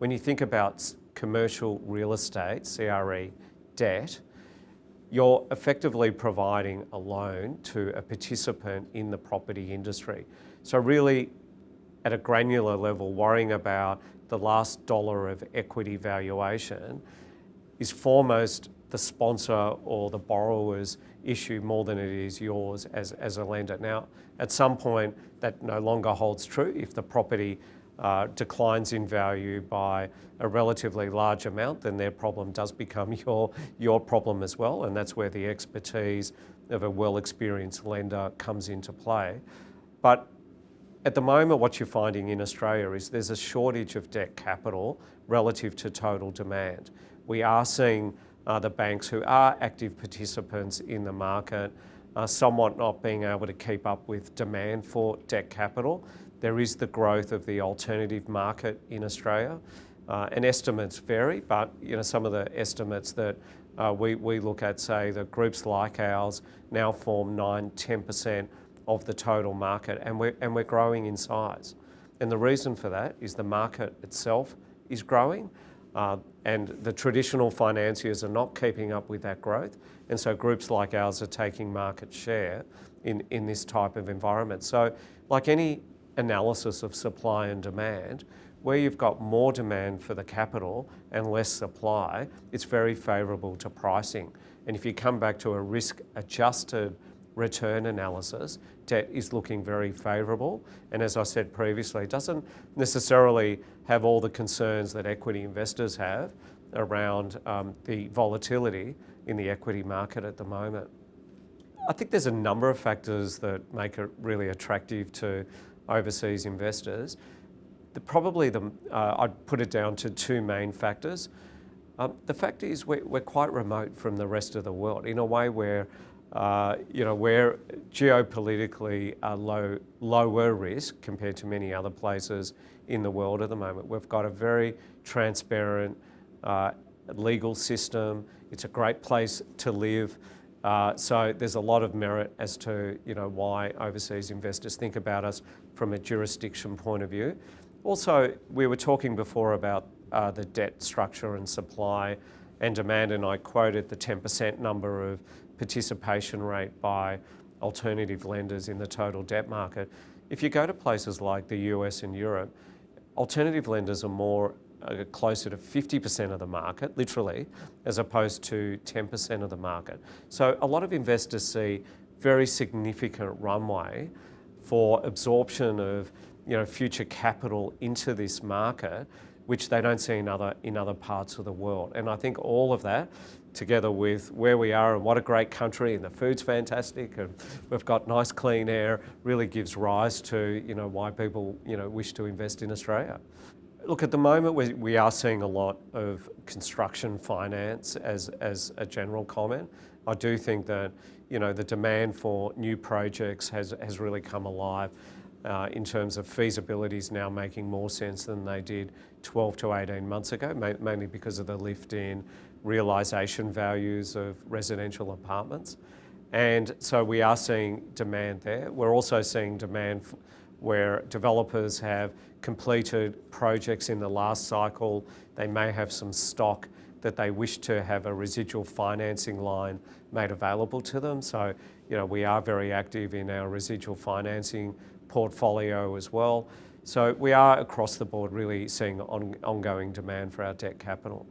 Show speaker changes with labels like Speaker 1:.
Speaker 1: when you think about commercial real estate, CRE debt, you're effectively providing a loan to a participant in the property industry. So really, at a granular level, worrying about the last dollar of equity valuation is foremost the sponsor or the borrower's issue more than it is yours as a lender. Now, at some point, that no longer holds true. If the property declines in value by a relatively large amount, then their problem does become your problem as well, and that's where the expertise of a well-experienced lender comes into play. But at the moment, what you're finding in Australia is there's a shortage of debt capital relative to total demand. We are seeing the banks who are active participants in the market somewhat not being able to keep up with demand for debt capital. There is the growth of the alternative market in Australia, and estimates vary, but some of the estimates that we look at say that groups like ours now form 9-10% of the total market, and we're growing in size. And the reason for that is the market itself is growing, and the traditional financiers are not keeping up with that growth, and so groups like ours are taking market share in this type of environment. So like any analysis of supply and demand, where you've got more demand for the capital and less supply, it's very favourable to pricing. And if you come back to a risk-adjusted return analysis, debt is looking very favourable. And as I said previously, it doesn't necessarily have all the concerns that equity investors have around the volatility in the equity market at the moment. I think there's a number of factors that make it really attractive to overseas investors. I'd put it down to two main factors. The fact is we're quite remote from the rest of the world in a way where we're geopolitically lower risk compared to many other places in the world at the moment. We've got a very transparent legal system. It's a great place to live. So there's a lot of merit as to why overseas investors think about us from a jurisdiction point of view. Also, we were talking before about the debt structure and supply and demand, and I quoted the 10% number of participation rate by alternative lenders in the total debt market. If you go to places like the US and Europe, alternative lenders are more closer to 50% of the market, literally, as opposed to 10% of the market. So a lot of investors see very significant runway for absorption of future capital into this market, which they don't see in other parts of the world. And I think all of that, together with where we are and what a great country, and the food's fantastic, and we've got nice clean air, really gives rise to why people wish to invest in Australia. Look, at the moment we are seeing a lot of construction finance as a general comment. I do think that the demand for new projects has really come alive in terms of feasibilities now making more sense than they did 12 to 18 months ago, mainly because of the lift in realisation values of residential apartments. And so we are seeing demand there. We're also seeing demand where developers have completed projects in the last cycle. They may have some stock that they wish to have a residual financing line made available to them. So, we are very active in our residual financing portfolio as well. So we are across the board really seeing ongoing demand for our debt capital.